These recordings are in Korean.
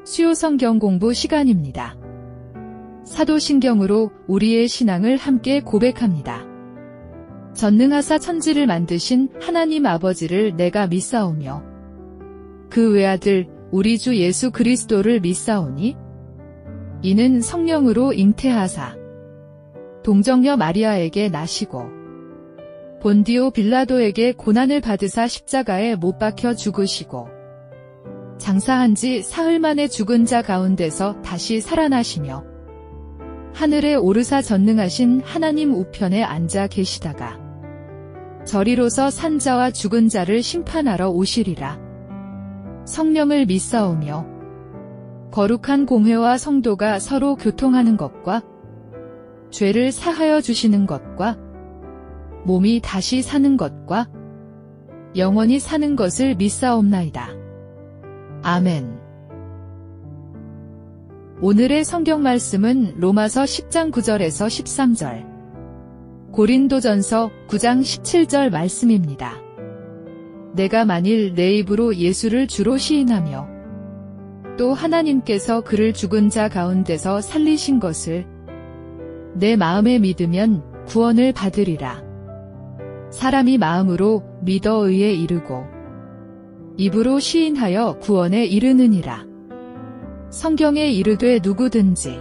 수요 성경 공부 시간입니다. 사도신경으로 우리의 신앙을 함께 고백합니다. 전능하사 천지를 만드신 하나님 아버지를 내가 믿사오며 그 외아들 우리 주 예수 그리스도를 믿사오니 이는 성령으로 잉태하사 동정녀 마리아에게 나시고 본디오 빌라도에게 고난을 받으사 십자가에 못 박혀 죽으시고 장사한 지 사흘 만에 죽은 자 가운데서 다시 살아나시며 하늘에 오르사 전능하신 하나님 우편에 앉아 계시다가 저리로서 산 자와 죽은 자를 심판하러 오시리라. 성령을 믿사오며 거룩한 공회와 성도가 서로 교통하는 것과 죄를 사하여 주시는 것과 몸이 다시 사는 것과 영원히 사는 것을 믿사옵나이다. 아멘. 오늘의 성경 말씀은 로마서 10장 9절에서 13절, 고린도전서 9장 17절 말씀입니다. 내가 만일 내 입으로 예수를 주로 시인하며 또 하나님께서 그를 죽은 자 가운데서 살리신 것을 내 마음에 믿으면 구원을 받으리라. 사람이 마음으로 믿어 의에 이르고 입으로 시인하여 구원에 이르느니라. 성경에 이르되 누구든지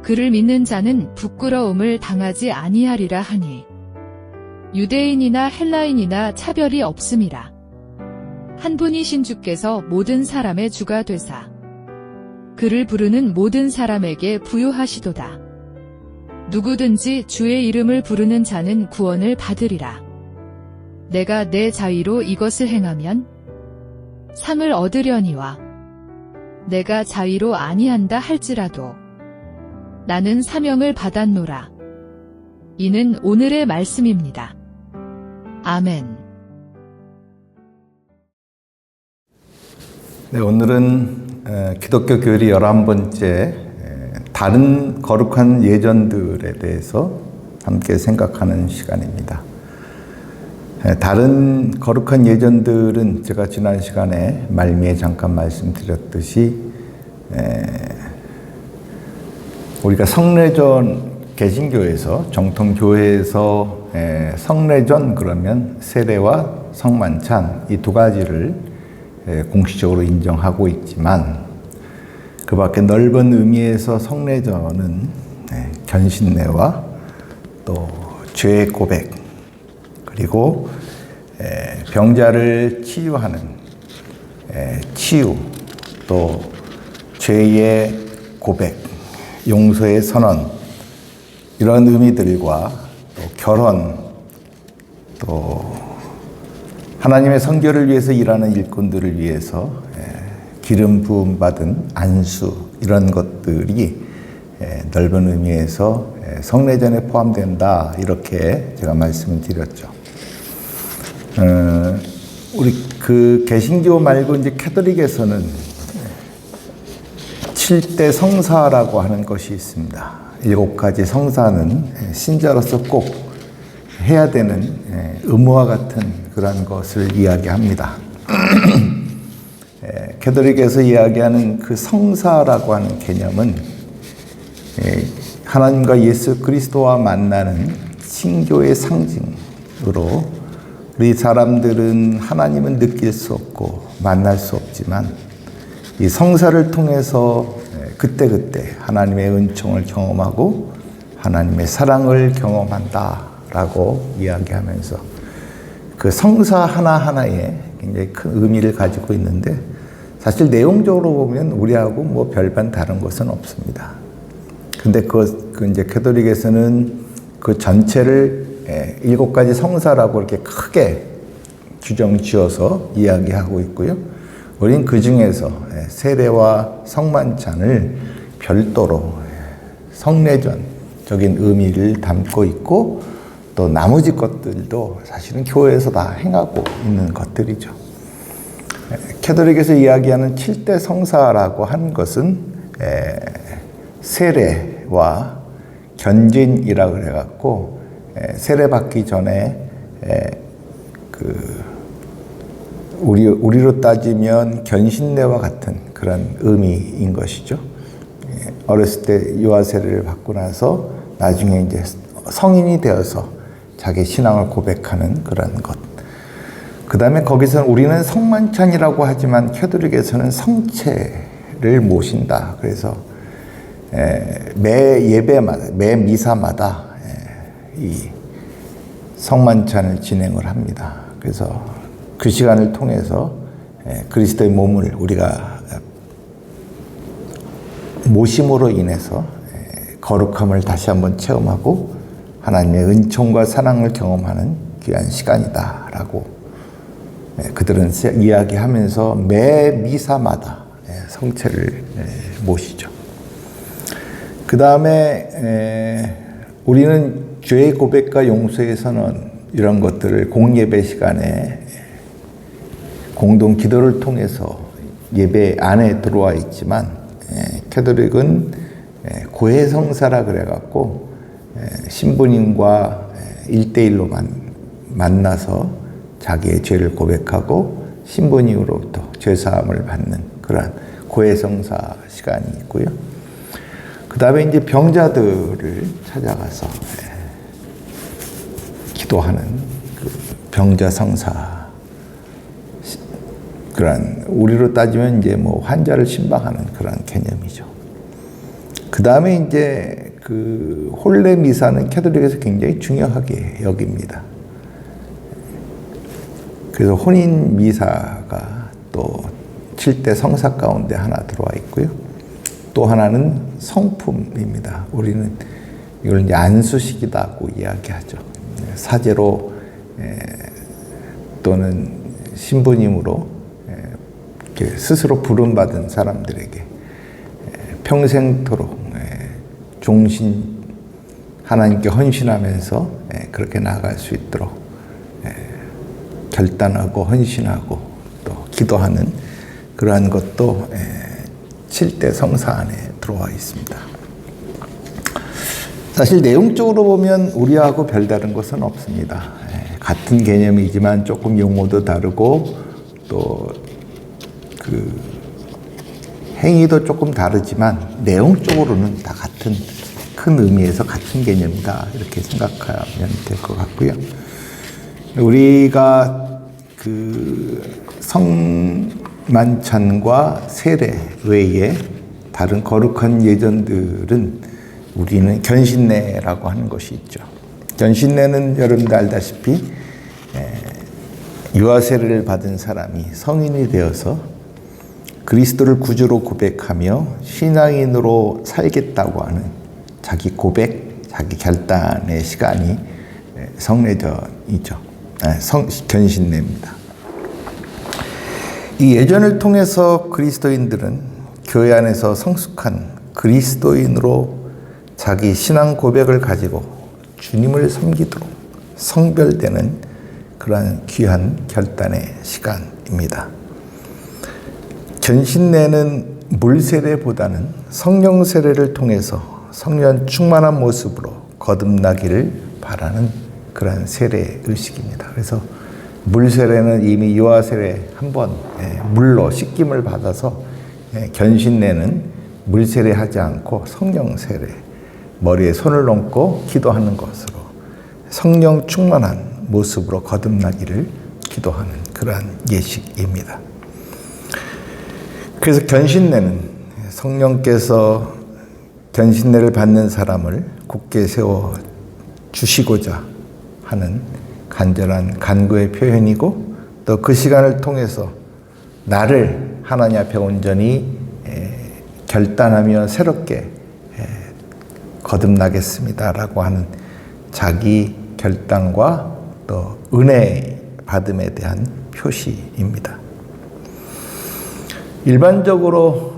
그를 믿는 자는 부끄러움을 당하지 아니하리라 하니 유대인이나 헬라인이나 차별이 없음이라. 한 분이신 주께서 모든 사람의 주가 되사 그를 부르는 모든 사람에게 부요하시도다. 누구든지 주의 이름을 부르는 자는 구원을 받으리라. 내가 내 자의로 이것을 행하면 상을 얻으려니와 내가 자의로 아니한다 할지라도 나는 사명을 받았노라. 이는 오늘의 말씀입니다. 아멘. 네, 오늘은 기독교 교리 11번째 다른 거룩한 예전들에 대해서 함께 생각하는 시간입니다. 다른 거룩한 예전들은 제가 지난 시간에 말미에 잠깐 말씀드렸듯이 우리가 성례전, 개신교에서 정통교회에서 성례전 그러면 세례와 성만찬 이 두 가지를 공식적으로 인정하고 있지만 그 밖에 넓은 의미에서 성례전은 견신례와 또 죄의 고백 그리고 병자를 치유하는 치유 또 죄의 고백 용서의 선언 이런 의미들과 또 결혼 또 하나님의 선교를 위해서 일하는 일꾼들을 위해서 기름 부음 받은 안수 이런 것들이 넓은 의미에서 성례전에 포함된다 이렇게 제가 말씀을 드렸죠. 우리 그 개신교 말고 이제 캐톨릭에서는 7대 성사라고 하는 것이 있습니다. 7가지 성사는 신자로서 꼭 해야 되는 의무와 같은 그런 것을 이야기합니다. 캐톨릭에서 이야기하는 그 성사라고 하는 개념은 하나님과 예수 그리스도와 만나는 신교의 상징으로 우리 사람들은 하나님은 느낄 수 없고 만날 수 없지만 이 성사를 통해서 그때그때 하나님의 은총을 경험하고 하나님의 사랑을 경험한다라고 이야기하면서 그 성사 하나하나에 굉장히 큰 의미를 가지고 있는데 사실 내용적으로 보면 우리하고 뭐 별반 다른 것은 없습니다. 근데 그 이제 캐톨릭에서는 그 전체를 7가지 성사라고 이렇게 크게 규정 지어서 이야기하고 있고요. 우리는 그 중에서 세례와 성만찬을 별도로 성례전적인 의미를 담고 있고 또 나머지 것들도 사실은 교회에서 다 행하고 있는 것들이죠. 캐톨릭에서 이야기하는 7대 성사라고 하는 것은 세례와 견진이라고 해갖고 세례 받기 전에 그 우리로 따지면 견신례와 같은 그런 의미인 것이죠. 어렸을 때 유아 세례를 받고 나서 나중에 이제 성인이 되어서 자기 신앙을 고백하는 그런 것. 그 다음에 거기서 우리는 성만찬이라고 하지만 캐톨릭에서는 성체를 모신다. 그래서 매 예배마다, 매 미사마다 이 성만찬을 진행을 합니다. 그래서 그 시간을 통해서 그리스도의 몸을 우리가 모심으로 인해서 거룩함을 다시 한번 체험하고 하나님의 은총과 사랑을 경험하는 귀한 시간이다라고 그들은 이야기하면서 매 미사마다 성체를 모시죠. 그 다음에 우리는 죄의 고백과 용서의 선언 이런 것들을 공예배 시간에 공동 기도를 통해서 예배 안에 들어와 있지만 캐톨릭은 고해성사라 그래갖고 신부님과 1대1로만 만나서 자기의 죄를 고백하고 신부님으로부터 죄사함을 받는 그런 고해성사 시간이 있고요. 그 다음에 이제 병자들을 찾아가서 기도하는 그 병자성사 그런 우리로 따지면 이제 뭐 환자를 신방하는 그런 개념이죠. 그 다음에 이제 그 혼례 미사는 캐톨릭에서 굉장히 중요하게 여깁니다. 그래서 혼인 미사가 또 7대 성사 가운데 하나 들어와 있고요. 또 하나는 성품입니다. 우리는 이걸 이제 안수식이라고 이야기하죠. 사제로 또는 신부님으로 이렇게 스스로 부름받은 사람들에게 평생토록 종신 하나님께 헌신하면서 그렇게 나아갈 수 있도록 결단하고 헌신하고 또 기도하는 그러한 것도 7대 성사 안에 들어와 있습니다. 사실 내용적으로 보면 우리하고 별다른 것은 없습니다. 같은 개념이지만 조금 용어도 다르고 또 그 행위도 조금 다르지만 내용적으로는 다 같은 큰 의미에서 같은 개념이다 이렇게 생각하면 될 것 같고요. 우리가 그 성만찬과 세례 외에 다른 거룩한 예전들은 우리는 견신례라고 하는 것이 있죠. 견신례는 여러분들 알다시피 유아 세례를 받은 사람이 성인이 되어서 그리스도를 구주로 고백하며 신앙인으로 살겠다고 하는 자기 고백, 자기 결단의 시간이 성례전이죠. 견신례입니다. 이 예전을 통해서 그리스도인들은 교회 안에서 성숙한 그리스도인으로 자기 신앙 고백을 가지고 주님을 섬기도록 성별되는 그러한 귀한 결단의 시간입니다. 견신례는 물세례보다는 성령 세례를 통해서 성령 충만한 모습으로 거듭나기를 바라는 그러한 세례 의식입니다. 그래서 물세례는 이미 유아 세례 한 번 물로 씻김을 받아서 견신례는 물세례하지 않고 성령 세례, 머리에 손을 얹고 기도하는 것으로 성령 충만한 모습으로 거듭나기를 기도하는 그러한 예식입니다. 그래서 견신례는 성령께서 견신례를 받는 사람을 굳게 세워 주시고자 하는 간절한 간구의 표현이고 또 그 시간을 통해서 나를 하나님 앞에 온전히 결단하며 새롭게 거듭나겠습니다라고 하는 자기 결단과 또 은혜 받음에 대한 표시입니다. 일반적으로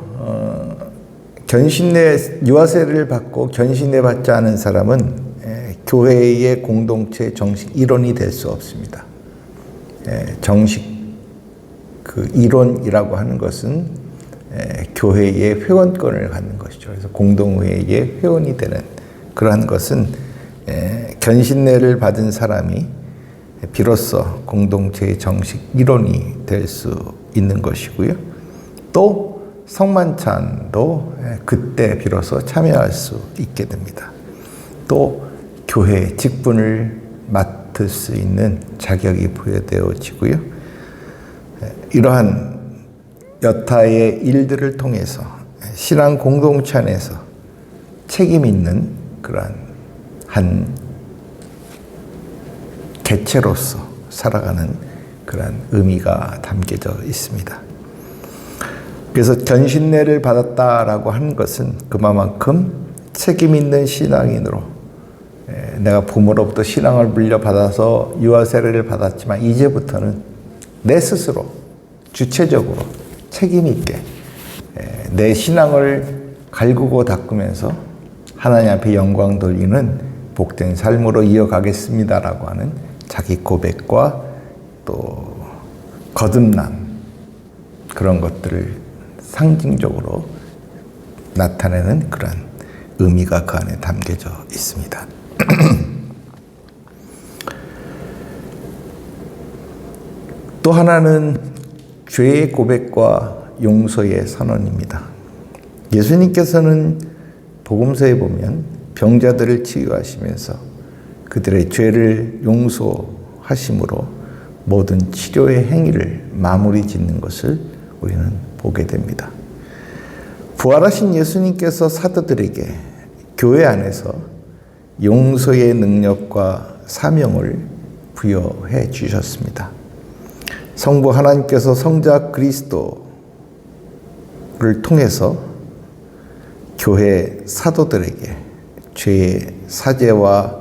견신례 유아세례를 받고 견신례 받지 않은 사람은 교회의 공동체 정식 일원이 될 수 없습니다. 정식 그 일원이라고 하는 것은 교회의 회원권을 갖는 것이죠. 그래서 공동회의 회원이 되는 그러한 것은 견신례를 받은 사람이 비로소 공동체의 정식 일원이 될 수 있는 것이고요. 또 성만찬도 그때 비로소 참여할 수 있게 됩니다. 또 교회 직분을 맡을 수 있는 자격이 부여되어지고요. 이러한 여타의 일들을 통해서 신앙 공동체 안에서 책임 있는 그러한 한 개체로서 살아가는 그러한 의미가 담겨져 있습니다. 그래서 견신례를 받았다라고 하는 것은 그만큼 책임 있는 신앙인으로 내가 부모로부터 신앙을 물려받아서 유아 세례를 받았지만 이제부터는 내 스스로 주체적으로 책임 있게 내 신앙을 갈구고 닦으면서 하나님 앞에 영광 돌리는 복된 삶으로 이어가겠습니다라고 하는 자기 고백과 또 거듭남 그런 것들을 상징적으로 나타내는 그런 의미가 그 안에 담겨져 있습니다. 또 하나는 죄의 고백과 용서의 선언입니다. 예수님께서는 복음서에 보면 병자들을 치유하시면서 그들의 죄를 용서하심으로 모든 치료의 행위를 마무리 짓는 것을 우리는 보게 됩니다. 부활하신 예수님께서 사도들에게 교회 안에서 용서의 능력과 사명을 부여해 주셨습니다. 성부 하나님께서 성자 그리스도를 통해서 교회 사도들에게 죄의 사죄와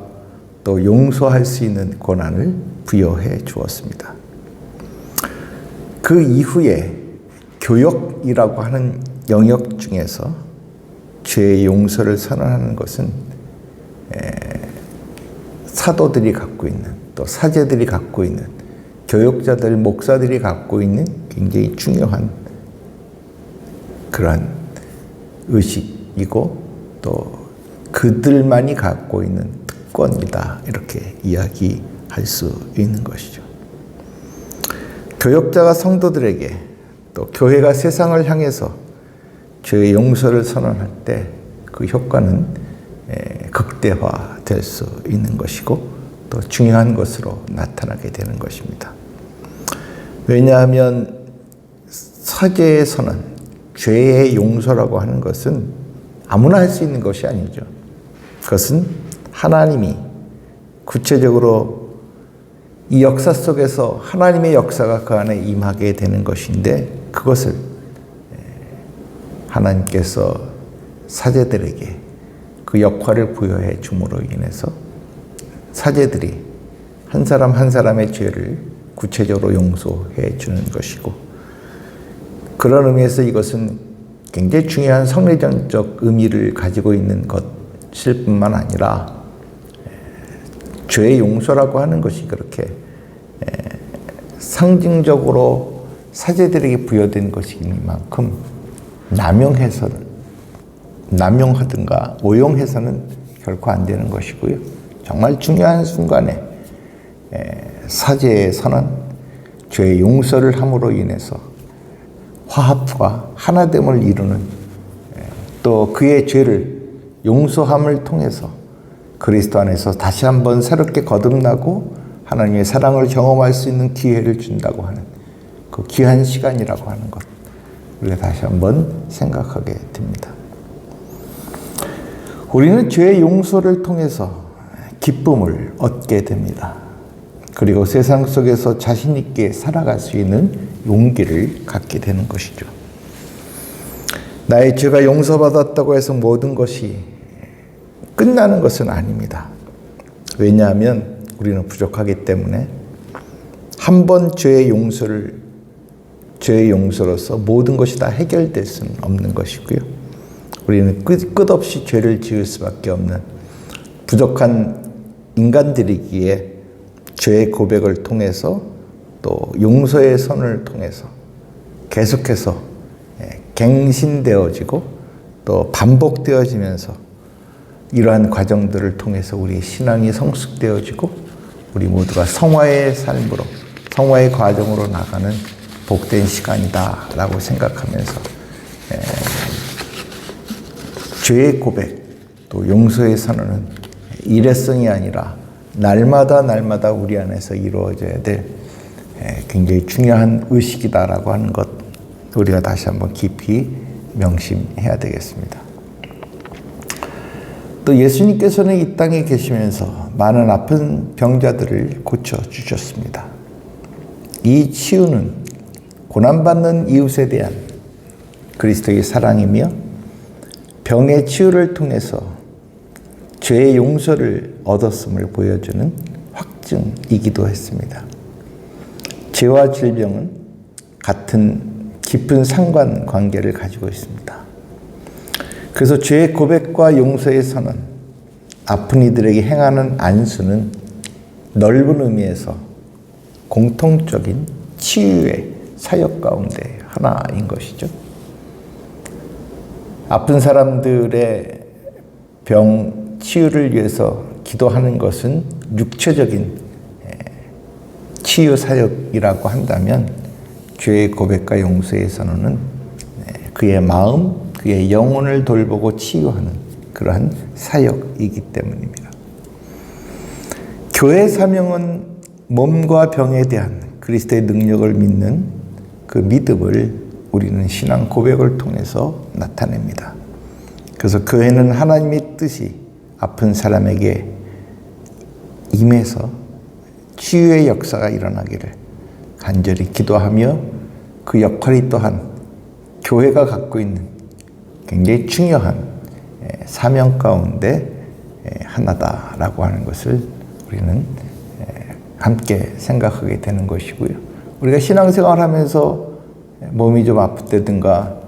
또 용서할 수 있는 권한을 부여해 주었습니다. 그 이후에 교역이라고 하는 영역 중에서 죄의 용서를 선언하는 것은 사도들이 갖고 있는 또 사제들이 갖고 있는 교역자들, 목사들이 갖고 있는 굉장히 중요한 그러한 의식이고 또 그들만이 갖고 있는 특권이다 이렇게 이야기할 수 있는 것이죠. 교역자가 성도들에게 또 교회가 세상을 향해서 죄의 용서를 선언할 때 그 효과는 극대화될 수 있는 것이고 또 중요한 것으로 나타나게 되는 것입니다. 왜냐하면 사죄의 선언, 죄의 용서라고 하는 것은 아무나 할 수 있는 것이 아니죠. 그것은 하나님이 구체적으로 이 역사 속에서 하나님의 역사가 그 안에 임하게 되는 것인데 그것을 하나님께서 사제들에게 그 역할을 부여해 줌으로 인해서 사제들이 한 사람 한 사람의 죄를 구체적으로 용서해 주는 것이고 그런 의미에서 이것은 굉장히 중요한 성례전적 의미를 가지고 있는 것일 뿐만 아니라 죄의 용서라고 하는 것이 그렇게 상징적으로 사제들에게 부여된 것이니만큼 남용하든가 오용해서는 결코 안 되는 것이고요. 정말 중요한 순간에 사죄의 선언, 죄의 용서를 함으로 인해서 화합과 하나됨을 이루는 또 그의 죄를 용서함을 통해서 그리스도 안에서 다시 한번 새롭게 거듭나고 하나님의 사랑을 경험할 수 있는 기회를 준다고 하는 그 귀한 시간이라고 하는 것 우리가 다시 한번 생각하게 됩니다. 우리는 죄의 용서를 통해서 기쁨을 얻게 됩니다. 그리고 세상 속에서 자신 있게 살아갈 수 있는 용기를 갖게 되는 것이죠. 나의 죄가 용서받았다고 해서 모든 것이 끝나는 것은 아닙니다. 왜냐하면 우리는 부족하기 때문에 한 번 죄의 용서로서 모든 것이 다 해결될 수는 없는 것이고요. 우리는 끝없이 죄를 지을 수밖에 없는 부족한 인간들이기에 죄의 고백을 통해서 또 용서의 선을 통해서 계속해서 갱신되어지고 또 반복되어지면서 이러한 과정들을 통해서 우리의 신앙이 성숙되어지고 우리 모두가 성화의 삶으로, 성화의 과정으로 나가는 복된 시간이다라고 생각하면서 죄의 고백, 또 용서의 선언은 일회성이 아니라 날마다 우리 안에서 이루어져야 될 굉장히 중요한 의식이다라고 하는 것, 우리가 다시 한번 깊이 명심해야 되겠습니다. 또 예수님께서는 이 땅에 계시면서 많은 아픈 병자들을 고쳐주셨습니다. 이 치유는 고난받는 이웃에 대한 그리스도의 사랑이며 병의 치유를 통해서 죄의 용서를 얻었음을 보여주는 확증이기도 했습니다. 죄와 질병은 같은 깊은 상관관계를 가지고 있습니다. 그래서 죄의 고백과 용서의 선언, 아픈 이들에게 행하는 안수는 넓은 의미에서 공통적인 치유의 사역 가운데 하나인 것이죠. 아픈 사람들의 병 치유를 위해서 기도하는 것은 육체적인 치유 사역이라고 한다면, 죄의 고백과 용서의 선언은 그의 마음, 그의 영혼을 돌보고 치유하는 그러한 사역이기 때문입니다. 교회 사명은 몸과 병에 대한 그리스도의 능력을 믿는 그 믿음을 우리는 신앙 고백을 통해서 나타냅니다. 그래서 교회는 하나님의 뜻이 아픈 사람에게 임해서 치유의 역사가 일어나기를 간절히 기도하며, 그 역할이 또한 교회가 갖고 있는 굉장히 중요한 사명 가운데 하나다라고 하는 것을 우리는 함께 생각하게 되는 것이고요. 우리가 신앙생활 하면서 몸이 좀 아플 때든가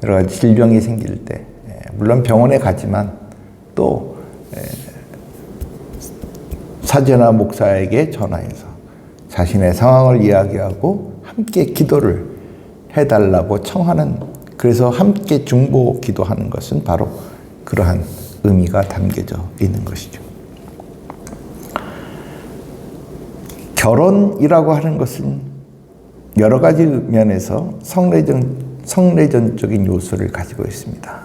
여러 가지 질병이 생길 때, 물론 병원에 가지만 또 사제나 목사에게 전화해서 자신의 상황을 이야기하고 함께 기도를 해달라고 청하는, 그래서 함께 중보 기도하는 것은 바로 그러한 의미가 담겨져 있는 것이죠. 결혼이라고 하는 것은 여러 가지 면에서 성례전적인 요소를 가지고 있습니다.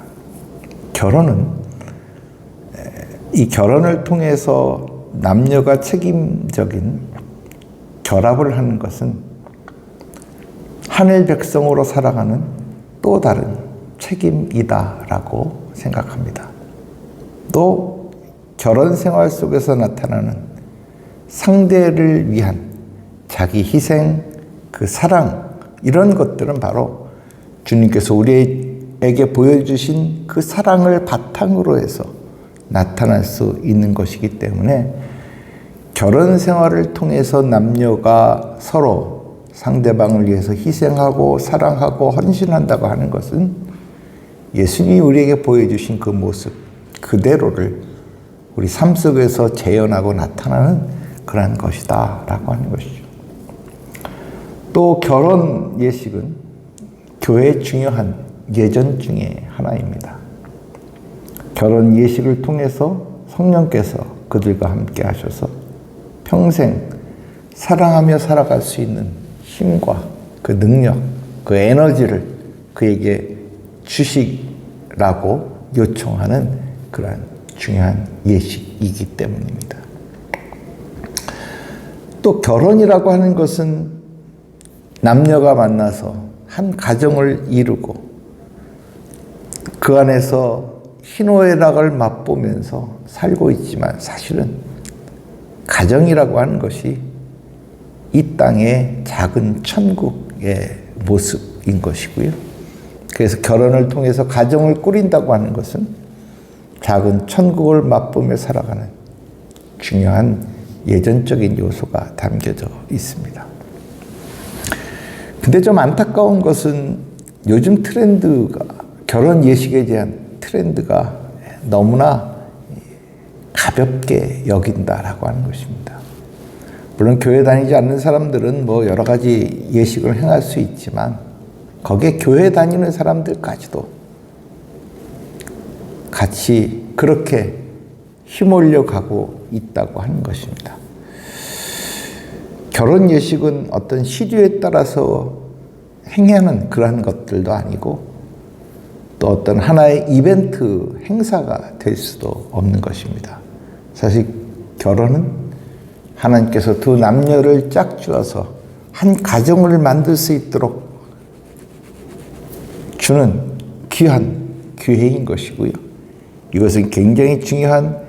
결혼은, 이 결혼을 통해서 남녀가 책임적인 결합을 하는 것은 하늘 백성으로 살아가는 또 다른 책임이다라고 생각합니다. 또 결혼 생활 속에서 나타나는 상대를 위한 자기 희생, 그 사랑, 이런 것들은 바로 주님께서 우리에게 보여주신 그 사랑을 바탕으로 해서 나타날 수 있는 것이기 때문에, 결혼 생활을 통해서 남녀가 서로 상대방을 위해서 희생하고 사랑하고 헌신한다고 하는 것은 예수님이 우리에게 보여주신 그 모습 그대로를 우리 삶 속에서 재현하고 나타나는 그러한 것이다 라고 하는 것이죠. 또 결혼 예식은 교회의 중요한 예전 중에 하나입니다. 결혼 예식을 통해서 성령께서 그들과 함께 하셔서 평생 사랑하며 살아갈 수 있는 힘과 그 능력, 그 에너지를 그에게 주시라고 요청하는 그러한 중요한 예식이기 때문입니다. 또 결혼이라고 하는 것은 남녀가 만나서 한 가정을 이루고 그 안에서 희노애락을 맛보면서 살고 있지만, 사실은 가정이라고 하는 것이 이 땅의 작은 천국의 모습인 것이고요. 그래서 결혼을 통해서 가정을 꾸린다고 하는 것은 작은 천국을 맛보며 살아가는 중요한 예전적인 요소가 담겨져 있습니다. 근데 좀 안타까운 것은 요즘 트렌드가, 결혼 예식에 대한 트렌드가 너무나 가볍게 여긴다라고 하는 것입니다. 물론 교회 다니지 않는 사람들은 뭐 여러 가지 예식을 행할 수 있지만, 거기에 교회 다니는 사람들까지도 같이 그렇게 휘몰려 가고 있다고 하는 것입니다. 결혼 예식은 어떤 시류에 따라서 행하는 그러한 것들도 아니고 또 어떤 하나의 이벤트 행사가 될 수도 없는 것입니다. 사실 결혼은 하나님께서 두 남녀를 짝지어서 한 가정을 만들 수 있도록 주는 귀한 기회인 것이고요. 이것은 굉장히 중요한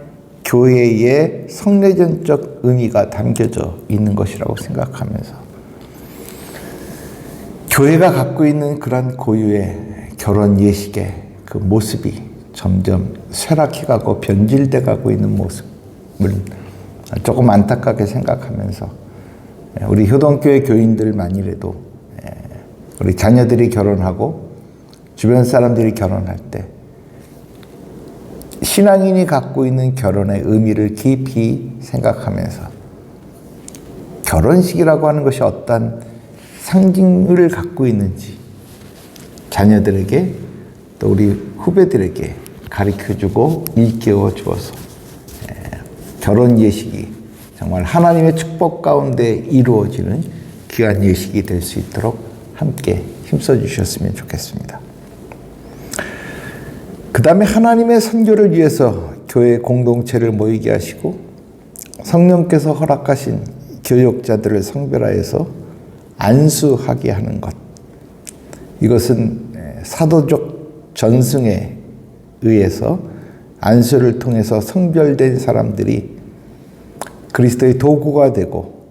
교회의 성례전적 의미가 담겨져 있는 것이라고 생각하면서 교회가 갖고 있는 그런 고유의 결혼 예식의 그 모습이 점점 쇠락해가고 변질돼 가고 있는 모습을 조금 안타깝게 생각하면서 우리 효동교회 교인들만이라도 우리 자녀들이 결혼하고 주변 사람들이 결혼할 때 신앙인이 갖고 있는 결혼의 의미를 깊이 생각하면서 결혼식이라고 하는 것이 어떤 상징을 갖고 있는지 자녀들에게 또 우리 후배들에게 가르쳐주고 일깨워 주어서 결혼 예식이 정말 하나님의 축복 가운데 이루어지는 귀한 예식이 될 수 있도록 함께 힘써 주셨으면 좋겠습니다. 그 다음에 하나님의 선교를 위해서 교회 공동체를 모이게 하시고 성령께서 허락하신 교역자들을 성별하여서 안수하게 하는 것. 이것은 사도적 전승에 의해서 안수를 통해서 성별된 사람들이 그리스도의 도구가 되고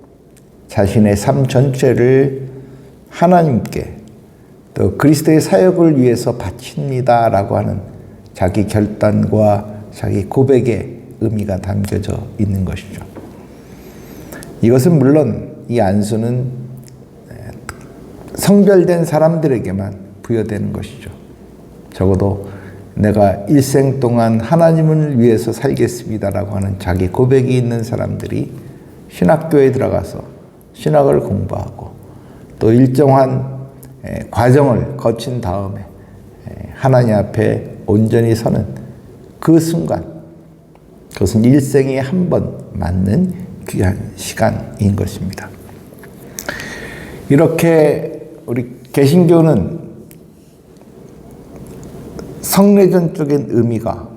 자신의 삶 전체를 하나님께 또 그리스도의 사역을 위해서 바칩니다라고 하는 자기 결단과 자기 고백의 의미가 담겨져 있는 것이죠. 이것은 물론 이 안수는 성별된 사람들에게만 부여되는 것이죠. 적어도 내가 일생 동안 하나님을 위해서 살겠습니다라고 하는 자기 고백이 있는 사람들이 신학교에 들어가서 신학을 공부하고 또 일정한 과정을 거친 다음에 하나님 앞에 온전히 서는 그 순간, 그것은 일생에 한 번 맞는 귀한 시간인 것입니다. 이렇게 우리 개신교는 성례전적인 의미가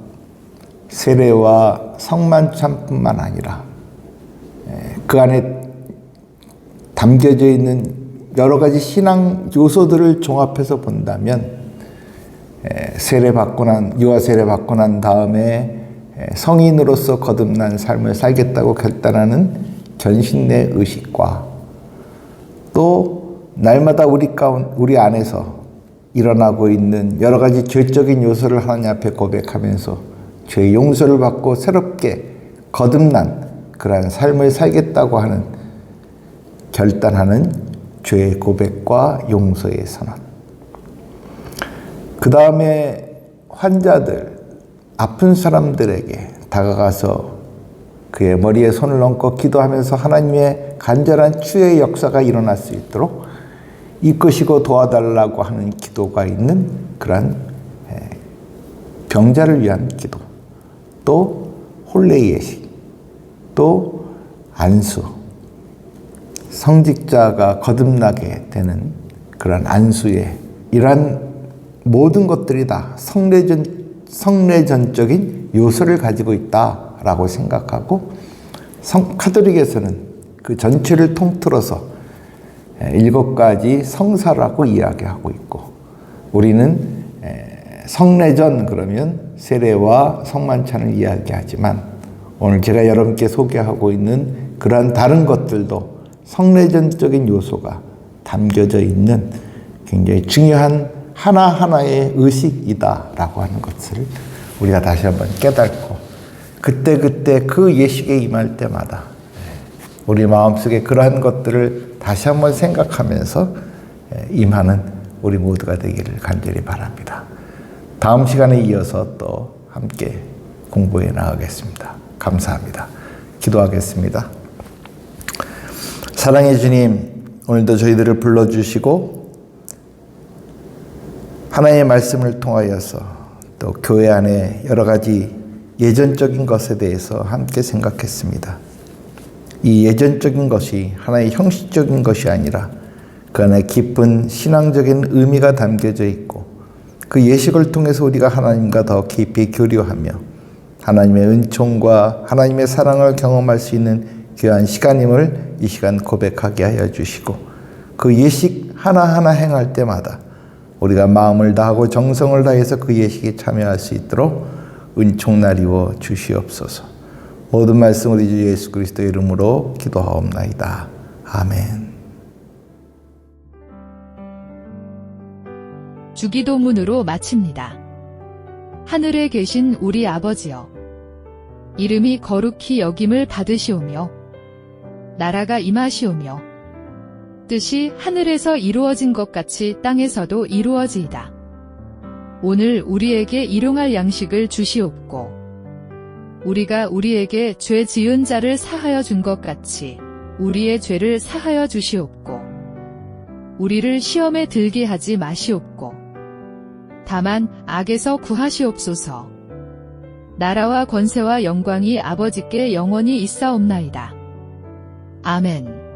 세례와 성만찬뿐만 아니라 그 안에 담겨져 있는 여러 가지 신앙 요소들을 종합해서 본다면 유아 세례 받고 난 다음에 성인으로서 거듭난 삶을 살겠다고 결단하는 견신의 의식과 또 날마다 우리 안에서 일어나고 있는 여러 가지 죄적인 요소를 하나님 앞에 고백하면서 죄의 용서를 받고 새롭게 거듭난 그러한 삶을 살겠다고 하는 결단하는 죄의 고백과 용서의 선언. 그 다음에 환자들, 아픈 사람들에게 다가가서 그의 머리에 손을 얹고 기도하면서 하나님의 간절한 치유의 역사가 일어날 수 있도록 이끄시고 도와달라고 하는 기도가 있는 그러한 병자를 위한 기도, 또 혼례 예식, 또 안수, 성직자가 거듭나게 되는 그런 안수의 이러한 모든 것들이 다 성례전적인 요소를 가지고 있다라고 생각하고 카톨릭에서는 그 전체를 통틀어서 7가지 성사라고 이야기하고 있고 우리는 성례전 그러면 세례와 성만찬을 이야기하지만 오늘 제가 여러분께 소개하고 있는 그러한 다른 것들도 성례전적인 요소가 담겨져 있는 굉장히 중요한 하나하나의 의식이다라고 하는 것을 우리가 다시 한번 깨닫고 그때그때 그 예식에 임할 때마다 우리 마음속에 그러한 것들을 다시 한번 생각하면서 임하는 우리 모두가 되기를 간절히 바랍니다. 다음 시간에 이어서 또 함께 공부해 나가겠습니다. 감사합니다. 기도하겠습니다. 사랑의 주님, 오늘도 저희들을 불러주시고 하나님의 말씀을 통하여서 또 교회 안에 여러 가지 예전적인 것에 대해서 함께 생각했습니다. 이 예전적인 것이 하나의 형식적인 것이 아니라 그 안에 깊은 신앙적인 의미가 담겨져 있고 그 예식을 통해서 우리가 하나님과 더 깊이 교류하며 하나님의 은총과 하나님의 사랑을 경험할 수 있는 귀한 시간임을 이 시간 고백하게 하여 주시고 그 예식 하나하나 행할 때마다 우리가 마음을 다하고 정성을 다해서 그 예식에 참여할 수 있도록 은총 나리워 주시옵소서. 모든 말씀 우리 주 예수 그리스도의 이름으로 기도하옵나이다. 아멘. 주기도문으로 마칩니다. 하늘에 계신 우리 아버지여, 이름이 거룩히 여김을 받으시오며 나라가 임하시오며 뜻이 하늘에서 이루어진 것 같이 땅에서도 이루어지이다. 오늘 우리에게 일용할 양식을 주시옵고 우리가 우리에게 죄 지은 자를 사하여 준 것 같이 우리의 죄를 사하여 주시옵고 우리를 시험에 들게 하지 마시옵고 다만 악에서 구하시옵소서. 나라와 권세와 영광이 아버지께 영원히 있사옵나이다. 아멘.